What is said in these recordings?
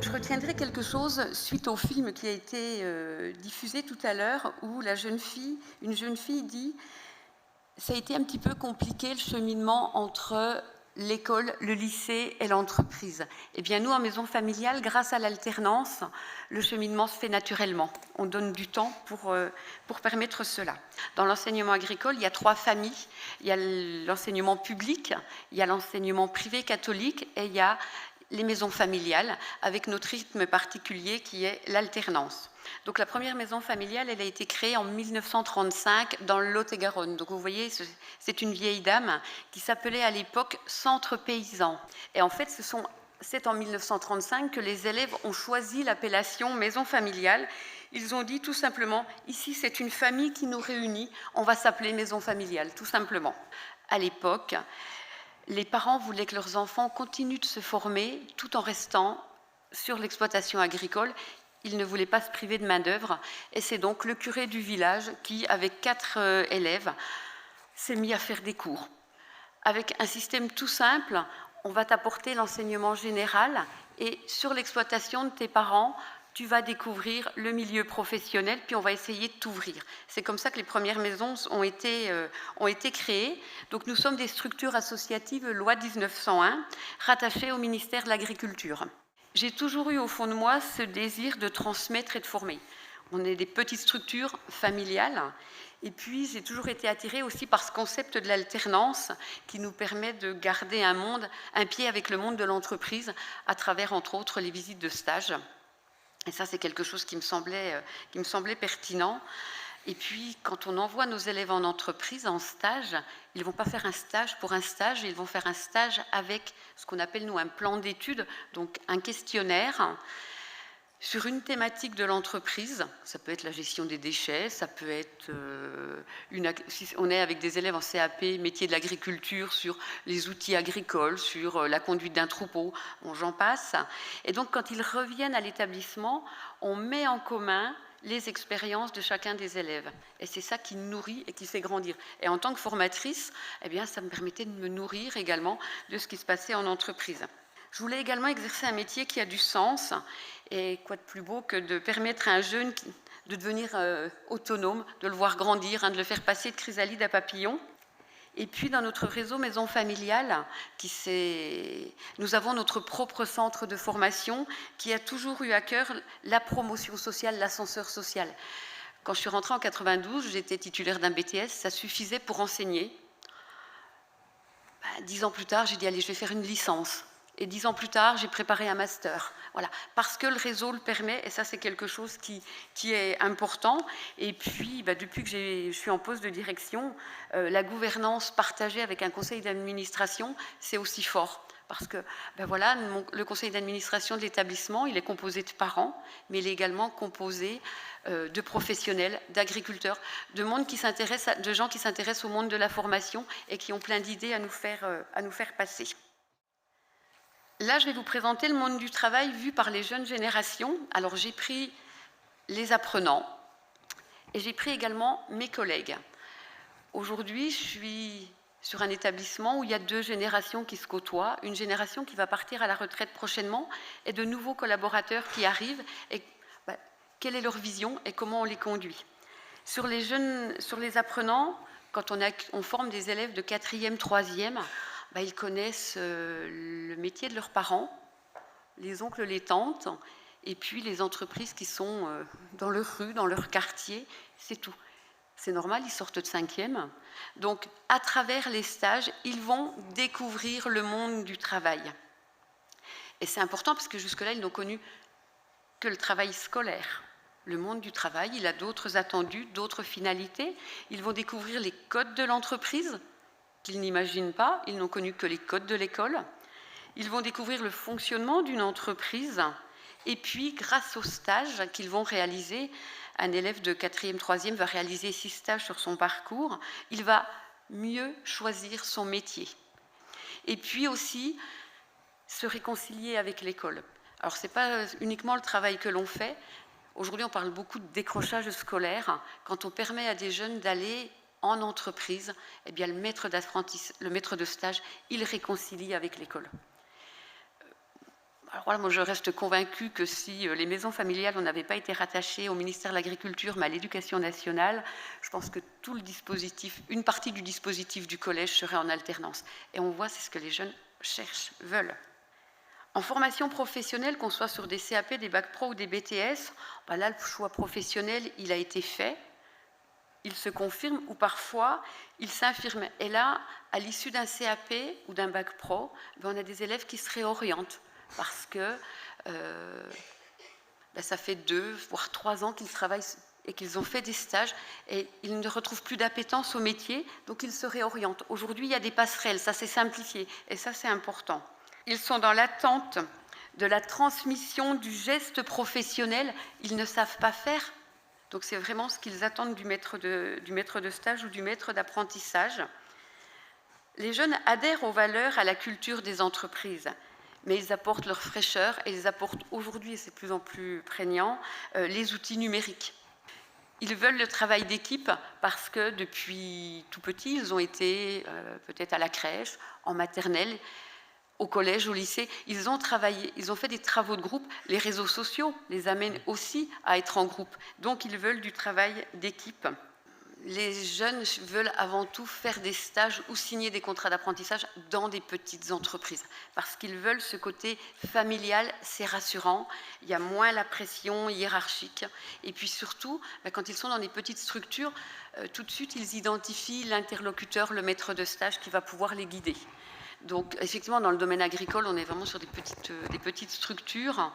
Je retiendrai quelque chose suite au film qui a été diffusé tout à l'heure, où une jeune fille dit: ça a été un petit peu compliqué le cheminement entre l'école, le lycée et l'entreprise. Eh bien, nous, en maison familiale, grâce à l'alternance, le cheminement se fait naturellement. On donne du temps pour permettre cela. Dans l'enseignement agricole, il y a 3 familles. Il y a l'enseignement public, il y a l'enseignement privé catholique et il y a les maisons familiales, avec notre rythme particulier qui est l'alternance. Donc la première maison familiale, elle a été créée en 1935 dans le Lot-et-Garonne. Donc vous voyez, c'est une vieille dame qui s'appelait à l'époque Centre Paysan. Et en fait, c'est en 1935 que les élèves ont choisi l'appellation maison familiale. Ils ont dit tout simplement, ici c'est une famille qui nous réunit, on va s'appeler maison familiale, tout simplement. À l'époque, les parents voulaient que leurs enfants continuent de se former tout en restant sur l'exploitation agricole. Ils ne voulaient pas se priver de main-d'œuvre. Et c'est donc le curé du village qui, avec 4 élèves, s'est mis à faire des cours. Avec un système tout simple, on va t'apporter l'enseignement général et sur l'exploitation de tes parents, tu vas découvrir le milieu professionnel, puis on va essayer de t'ouvrir. C'est comme ça que les premières maisons ont été créées. Donc nous sommes des structures associatives, loi 1901, rattachées au ministère de l'Agriculture. J'ai toujours eu au fond de moi ce désir de transmettre et de former. On est des petites structures familiales. Et puis, j'ai toujours été attirée aussi par ce concept de l'alternance qui nous permet de garder un pied avec le monde de l'entreprise à travers, entre autres, les visites de stage. Et ça, c'est quelque chose qui me semblait pertinent. Et puis, quand on envoie nos élèves en entreprise, en stage, ils ne vont pas faire un stage pour un stage, ils vont faire un stage avec ce qu'on appelle, nous, un plan d'études, donc un questionnaire sur une thématique de l'entreprise. Ça peut être la gestion des déchets, ça peut être, si on est avec des élèves en CAP, métier de l'agriculture, sur les outils agricoles, sur la conduite d'un troupeau, bon, j'en passe. Et donc, quand ils reviennent à l'établissement, on met en commun les expériences de chacun des élèves. Et c'est ça qui nourrit et qui fait grandir. Et en tant que formatrice, eh bien, ça me permettait de me nourrir également de ce qui se passait en entreprise. Je voulais également exercer un métier qui a du sens. Et quoi de plus beau que de permettre à un jeune de devenir autonome, de le voir grandir, de le faire passer de chrysalide à papillon. Et puis dans notre réseau Maison Familiale, nous avons notre propre centre de formation qui a toujours eu à cœur la promotion sociale, l'ascenseur social. Quand je suis rentrée en 92, j'étais titulaire d'un BTS, ça suffisait pour enseigner. 10 ans plus tard, j'ai dit allez, je vais faire une licence. Et 10 ans plus tard, j'ai préparé un master. Voilà, parce que le réseau le permet, et ça c'est quelque chose qui est important. Et puis, depuis que je suis en poste de direction, la gouvernance partagée avec un conseil d'administration, c'est aussi fort. Parce que voilà, le conseil d'administration de l'établissement, il est composé de parents, mais il est également composé de professionnels, d'agriculteurs, de gens qui s'intéressent au monde de la formation et qui ont plein d'idées à nous faire passer. Là, je vais vous présenter le monde du travail vu par les jeunes générations. Alors, j'ai pris les apprenants et j'ai pris également mes collègues. Aujourd'hui, je suis sur un établissement où il y a 2 générations qui se côtoient, une génération qui va partir à la retraite prochainement et de nouveaux collaborateurs qui arrivent. Et quelle est leur vision et comment on les conduit? Sur les apprenants, quand on forme des élèves de 4e, 3e, ils connaissent le métier de leurs parents, les oncles, les tantes, et puis les entreprises qui sont dans leur rue, dans leur quartier, c'est tout. C'est normal, ils sortent de 5e. Donc, à travers les stages, ils vont découvrir le monde du travail. Et c'est important parce que jusque-là, ils n'ont connu que le travail scolaire. Le monde du travail, il a d'autres attendus, d'autres finalités. Ils vont découvrir les codes de l'entreprise, qu'ils n'imaginent pas, ils n'ont connu que les codes de l'école. Ils vont découvrir le fonctionnement d'une entreprise et puis, grâce aux stages qu'ils vont réaliser, un élève de 4e, 3e va réaliser 6 stages sur son parcours, il va mieux choisir son métier. Et puis aussi, se réconcilier avec l'école. Alors, ce n'est pas uniquement le travail que l'on fait. Aujourd'hui, on parle beaucoup de décrochage scolaire. Quand on permet à des jeunes d'aller en entreprise, eh bien, le maître de stage, il réconcilie avec l'école. Alors voilà, moi je reste convaincue que si les maisons familiales n'avaient pas été rattachées au ministère de l'Agriculture mais à l'Éducation nationale, je pense que tout le dispositif, une partie du dispositif du collège serait en alternance. Et on voit, c'est ce que les jeunes cherchent, veulent. En formation professionnelle, qu'on soit sur des CAP, des bacs pro ou des BTS, ben là le choix professionnel, il a été fait, il se confirme ou parfois il s'infirme. Et là, à l'issue d'un CAP ou d'un bac pro, ben on a des élèves qui se réorientent parce que ben ça fait 2 voire 3 ans qu'ils travaillent et qu'ils ont fait des stages et ils ne retrouvent plus d'appétence au métier, donc ils se réorientent. Aujourd'hui, il y a des passerelles, ça s'est simplifié et ça c'est important. Ils sont dans l'attente de la transmission du geste professionnel, ils ne savent pas faire. Donc c'est vraiment ce qu'ils attendent du maître de stage ou du maître d'apprentissage. Les jeunes adhèrent aux valeurs, à la culture des entreprises, mais ils apportent leur fraîcheur et ils apportent aujourd'hui, et c'est de plus en plus prégnant, les outils numériques. Ils veulent le travail d'équipe parce que depuis tout petit, ils ont été peut-être à la crèche, en maternelle, au collège, au lycée, ils ont travaillé, ils ont fait des travaux de groupe. Les réseaux sociaux les amènent aussi à être en groupe. Donc, ils veulent du travail d'équipe. Les jeunes veulent avant tout faire des stages ou signer des contrats d'apprentissage dans des petites entreprises parce qu'ils veulent ce côté familial, c'est rassurant, il y a moins la pression hiérarchique et puis surtout, quand ils sont dans des petites structures, tout de suite ils identifient l'interlocuteur, le maître de stage qui va pouvoir les guider. Donc, effectivement, dans le domaine agricole, on est vraiment sur des petites structures.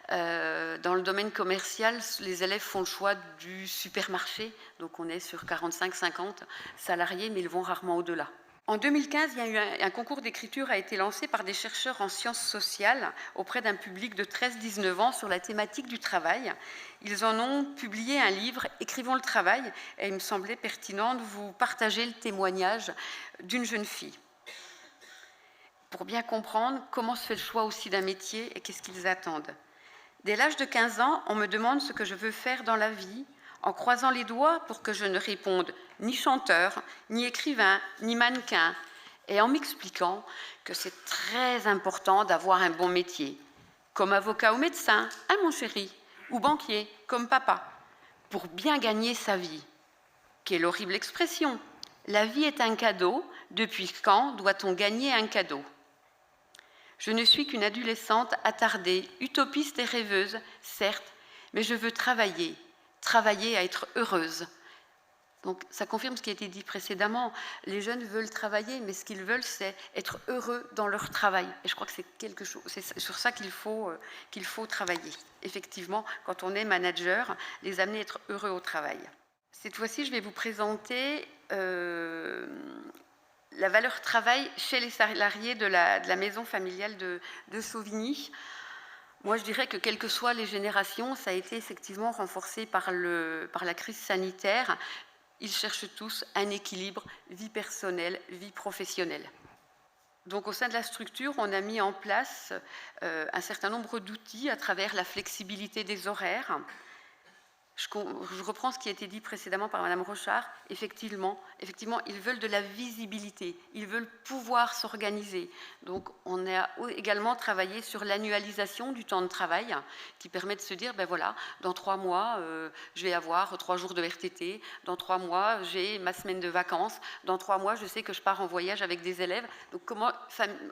Dans le domaine commercial, les élèves font le choix du supermarché. Donc, on est sur 45-50 salariés, mais ils vont rarement au-delà. En 2015, il y a eu un concours d'écriture a été lancé par des chercheurs en sciences sociales auprès d'un public de 13-19 ans sur la thématique du travail. Ils en ont publié un livre, Écrivons le travail, et il me semblait pertinent de vous partager le témoignage d'une jeune fille, pour bien comprendre comment se fait le choix aussi d'un métier et qu'est-ce qu'ils attendent. Dès l'âge de 15 ans, on me demande ce que je veux faire dans la vie, en croisant les doigts pour que je ne réponde ni chanteur, ni écrivain, ni mannequin, et en m'expliquant que c'est très important d'avoir un bon métier, comme avocat ou médecin, hein mon chéri, ou banquier, comme papa, pour bien gagner sa vie. Quelle horrible expression! La vie est un cadeau, depuis quand doit-on gagner un cadeau ? Je ne suis qu'une adolescente attardée, utopiste et rêveuse, certes, mais je veux travailler à être heureuse. Donc ça confirme ce qui a été dit précédemment. Les jeunes veulent travailler, mais ce qu'ils veulent, c'est être heureux dans leur travail. Et je crois que c'est sur ça qu'il faut travailler. Effectivement, quand on est manager, les amener à être heureux au travail. Cette fois-ci, je vais vous présenter la valeur travail chez les salariés de la maison familiale de Chauvigny. Moi, je dirais que quelles que soient les générations, ça a été effectivement renforcé par la crise sanitaire. Ils cherchent tous un équilibre vie personnelle, vie professionnelle. Donc, au sein de la structure, on a mis en place un certain nombre d'outils à travers la flexibilité des horaires. Je reprends ce qui a été dit précédemment par Madame Rochard. Effectivement, ils veulent de la visibilité, ils veulent pouvoir s'organiser. Donc, on a également travaillé sur l'annualisation du temps de travail, qui permet de se dire, ben voilà, dans 3 mois, je vais avoir 3 jours de RTT, dans 3 mois, j'ai ma semaine de vacances, dans 3 mois, je sais que je pars en voyage avec des élèves. Donc, comment,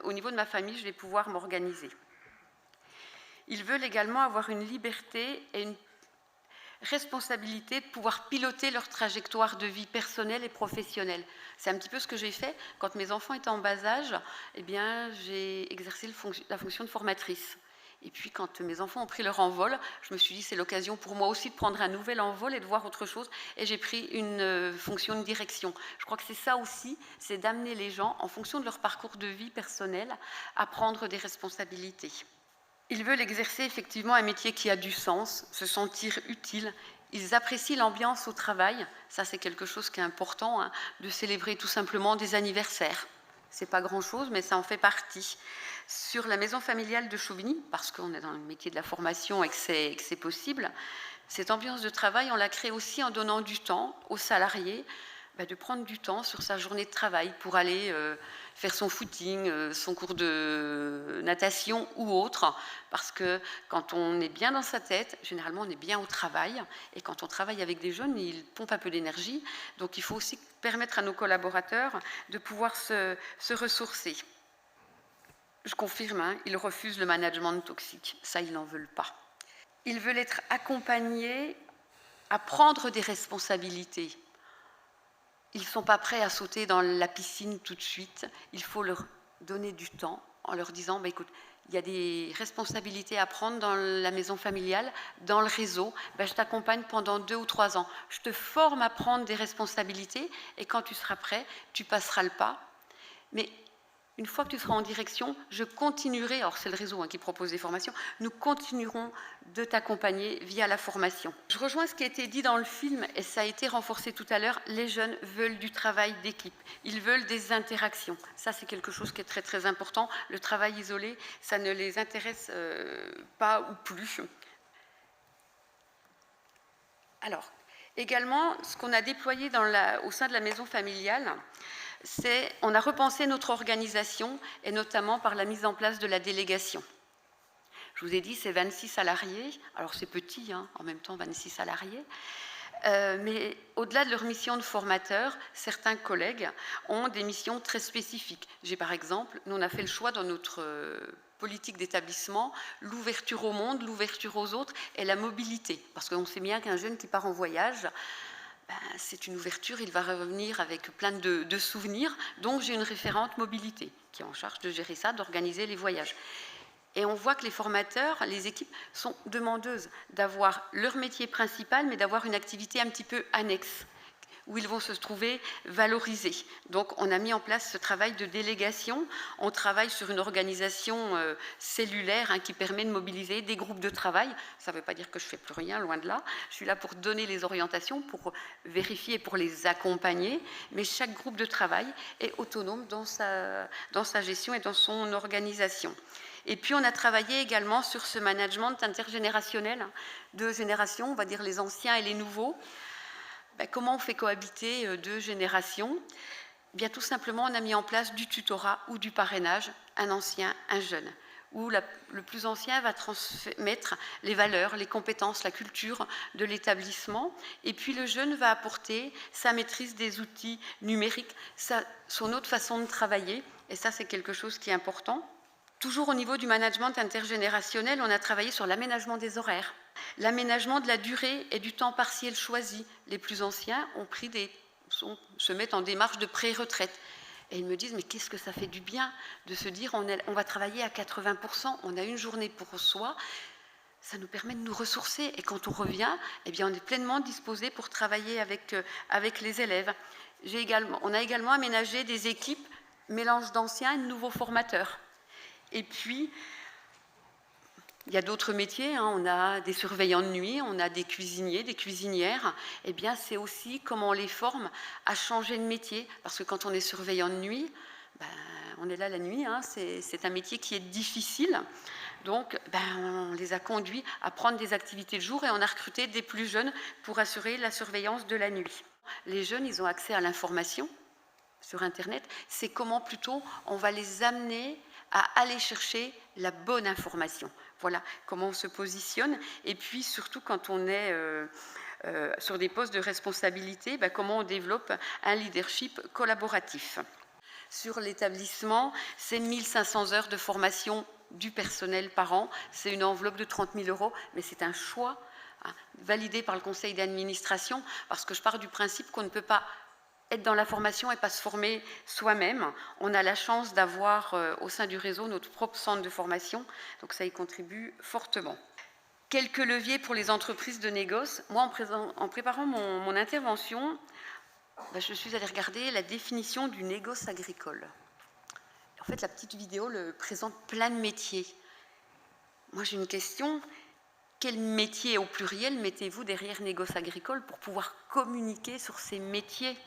au niveau de ma famille, je vais pouvoir m'organiser. Ils veulent également avoir une liberté et une responsabilité de pouvoir piloter leur trajectoire de vie personnelle et professionnelle. C'est un petit peu ce que j'ai fait. Quand mes enfants étaient en bas âge, eh bien, j'ai exercé la fonction de formatrice. Et puis, quand mes enfants ont pris leur envol, je me suis dit, c'est l'occasion pour moi aussi de prendre un nouvel envol et de voir autre chose. Et j'ai pris une fonction de direction. Je crois que c'est ça aussi, c'est d'amener les gens, en fonction de leur parcours de vie personnel, à prendre des responsabilités. Ils veulent exercer effectivement un métier qui a du sens, se sentir utile. Ils apprécient l'ambiance au travail. Ça, c'est quelque chose qui est important, hein, de célébrer tout simplement des anniversaires. C'est pas grand-chose, mais ça en fait partie. Sur la maison familiale de Chauvigny, parce qu'on est dans le métier de la formation et que c'est possible, cette ambiance de travail, on l'a créée aussi en donnant du temps aux salariés de prendre du temps sur sa journée de travail pour aller faire son footing, son cours de natation ou autre, parce que quand on est bien dans sa tête, généralement on est bien au travail, et quand on travaille avec des jeunes, ils pompent un peu d'énergie, donc il faut aussi permettre à nos collaborateurs de pouvoir se ressourcer. Je confirme, hein, ils refusent le management toxique, ça ils n'en veulent pas. Ils veulent être accompagnés à prendre des responsabilités. Ils ne sont pas prêts à sauter dans la piscine tout de suite. Il faut leur donner du temps en leur disant, écoute, il y a des responsabilités à prendre dans la maison familiale, dans le réseau. Je t'accompagne pendant 2 ou 3 ans. Je te forme à prendre des responsabilités et quand tu seras prêt, tu passeras le pas. Mais une fois que tu seras en direction, je continuerai, alors c'est le réseau qui propose des formations, nous continuerons de t'accompagner via la formation. Je rejoins ce qui a été dit dans le film, et ça a été renforcé tout à l'heure, les jeunes veulent du travail d'équipe, ils veulent des interactions. Ça, c'est quelque chose qui est très très important. Le travail isolé, ça ne les intéresse pas ou plus. Alors, également, ce qu'on a déployé au sein de la maison familiale, on a repensé notre organisation, et notamment par la mise en place de la délégation. Je vous ai dit, c'est 26 salariés, alors c'est petit, en même temps 26 salariés, mais au-delà de leur mission de formateur, certains collègues ont des missions très spécifiques. Par exemple, nous on a fait le choix dans notre politique d'établissement, l'ouverture au monde, l'ouverture aux autres et la mobilité, parce qu'on sait bien qu'un jeune qui part en voyage, c'est une ouverture, il va revenir avec plein de souvenirs. Donc j'ai une référente mobilité qui est en charge de gérer ça, d'organiser les voyages. Et on voit que les formateurs, les équipes sont demandeuses d'avoir leur métier principal, mais d'avoir une activité un petit peu annexe, où ils vont se trouver valorisés. Donc on a mis en place ce travail de délégation. On travaille sur une organisation cellulaire qui permet de mobiliser des groupes de travail. Ça ne veut pas dire que je ne fais plus rien, loin de là. Je suis là pour donner les orientations, pour vérifier, pour les accompagner. Mais chaque groupe de travail est autonome dans sa gestion et dans son organisation. Et puis on a travaillé également sur ce management intergénérationnel, 2 générations, on va dire les anciens et les nouveaux. Comment on fait cohabiter 2 générations? Tout simplement, on a mis en place du tutorat ou du parrainage, un ancien, un jeune, où le plus ancien va transmettre les valeurs, les compétences, la culture de l'établissement, et puis le jeune va apporter sa maîtrise des outils numériques, son autre façon de travailler, et ça c'est quelque chose qui est important. Toujours au niveau du management intergénérationnel, on a travaillé sur l'aménagement des horaires, l'aménagement de la durée et du temps partiel choisi. Les plus anciens se mettent en démarche de pré-retraite. Et ils me disent, mais qu'est-ce que ça fait du bien de se dire, on va travailler à 80%, on a une journée pour soi, ça nous permet de nous ressourcer. Et quand on revient, on est pleinement disposé pour travailler avec les élèves. On a également aménagé des équipes, mélange d'anciens et de nouveaux formateurs. Et puis, il y a d'autres métiers, on a des surveillants de nuit, on a des cuisiniers, des cuisinières. C'est aussi comment on les forme à changer de métier. Parce que quand on est surveillant de nuit, on est là la nuit, c'est un métier qui est difficile. Donc, on les a conduits à prendre des activités de jour et on a recruté des plus jeunes pour assurer la surveillance de la nuit. Les jeunes, ils ont accès à l'information sur Internet. C'est comment plutôt on va les amener à aller chercher la bonne information. Voilà comment on se positionne. Et puis surtout quand on est sur des postes de responsabilité, comment on développe un leadership collaboratif. Sur l'établissement, c'est 1500 heures de formation du personnel par an. C'est une enveloppe de 30 000 €, mais c'est un choix validé par le conseil d'administration, parce que je pars du principe qu'on ne peut pas être dans la formation et pas se former soi-même. On a la chance d'avoir au sein du réseau notre propre centre de formation, donc ça y contribue fortement. Quelques leviers pour les entreprises de négoce. Moi, en préparant mon intervention, je suis allée regarder la définition du négoce agricole. En fait, la petite vidéo le présente plein de métiers. Moi, j'ai une question. Quel métier au pluriel mettez-vous derrière négoce agricole pour pouvoir communiquer sur ces métiers ?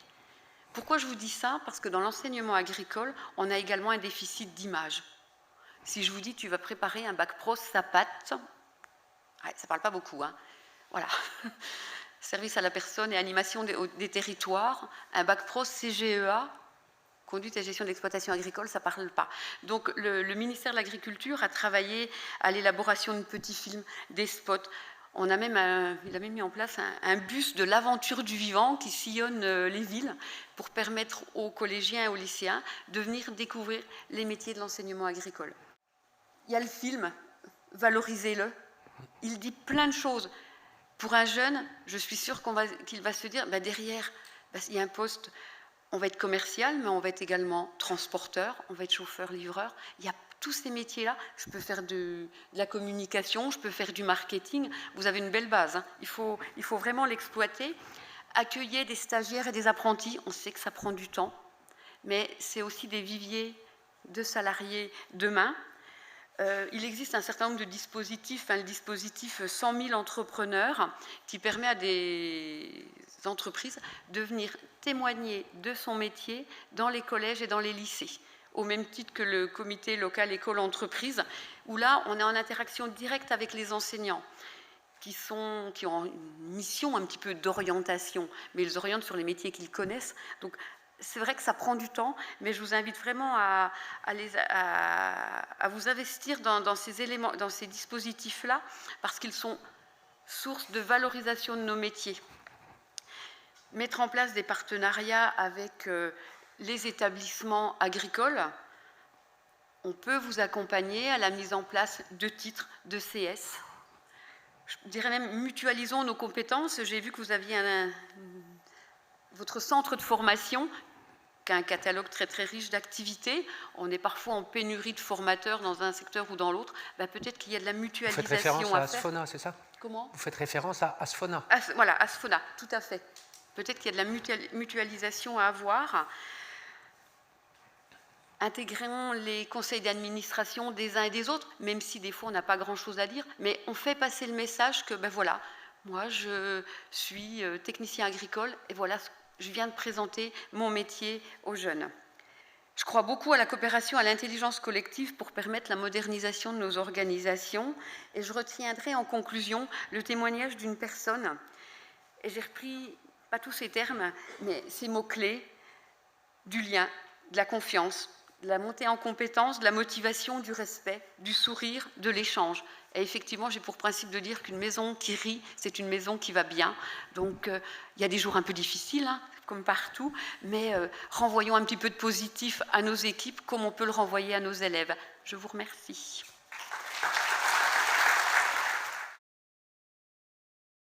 Pourquoi je vous dis ça? Parce que dans l'enseignement agricole, on a également un déficit d'image. Si je vous dis tu vas préparer un bac pro SAPAT, ça ne parle pas beaucoup, voilà. service à la personne et animation des territoires, un bac pro CGEA, conduite et gestion d'exploitation agricole, ça ne parle pas. Donc le ministère de l'Agriculture a travaillé à l'élaboration de petits films, des spots. Il a même mis en place un bus de l'aventure du vivant qui sillonne les villes pour permettre aux collégiens et aux lycéens de venir découvrir les métiers de l'enseignement agricole. Il y a le film, valorisez-le. Il dit plein de choses. Pour un jeune, je suis sûre qu'il va se dire, derrière, il y a un poste, on va être commercial, mais on va être également transporteur, on va être chauffeur-livreur. Il y a tous ces métiers-là. Je peux faire de la communication, je peux faire du marketing. Vous avez une belle base, hein. Il faut vraiment l'exploiter. Accueillir des stagiaires et des apprentis, on sait que ça prend du temps, mais c'est aussi des viviers de salariés demain. Il existe un certain nombre de dispositifs, le dispositif 100 000 entrepreneurs qui permet à des entreprises de venir témoigner de son métier dans les collèges et dans les lycées, au même titre que le comité local école-entreprise, où là, on est en interaction directe avec les enseignants qui ont une mission un petit peu d'orientation, mais ils orientent sur les métiers qu'ils connaissent. Donc, c'est vrai que ça prend du temps, mais je vous invite vraiment à vous investir dans ces éléments, dans ces dispositifs-là, parce qu'ils sont source de valorisation de nos métiers. Mettre en place des partenariats avec les établissements agricoles. On peut vous accompagner à la mise en place de titres de CS. Je dirais même mutualisons nos compétences. J'ai vu que vous aviez votre centre de formation qui a un catalogue très très riche d'activités. On est parfois en pénurie de formateurs dans un secteur ou dans l'autre. Peut-être qu'il y a de la mutualisation à faire. Vous faites référence à Asfona, c'est ça? Comment? Vous faites référence à Asfona. Voilà, Asfona, tout à fait. Peut-être qu'il y a de la mutualisation à avoir. Intégrons les conseils d'administration des uns et des autres, même si des fois on n'a pas grand-chose à dire, mais on fait passer le message que, voilà, moi je suis technicien agricole et voilà, je viens de présenter mon métier aux jeunes. Je crois beaucoup à la coopération, à l'intelligence collective pour permettre la modernisation de nos organisations et je retiendrai en conclusion le témoignage d'une personne, et j'ai repris, pas tous ces termes, mais ces mots-clés, du lien, de la confiance, de la montée en compétence, de la motivation, du respect, du sourire, de l'échange. Et effectivement, j'ai pour principe de dire qu'une maison qui rit, c'est une maison qui va bien. Donc, il y a des jours un peu difficiles, hein, comme partout, mais renvoyons un petit peu de positif à nos équipes, comme on peut le renvoyer à nos élèves. Je vous remercie.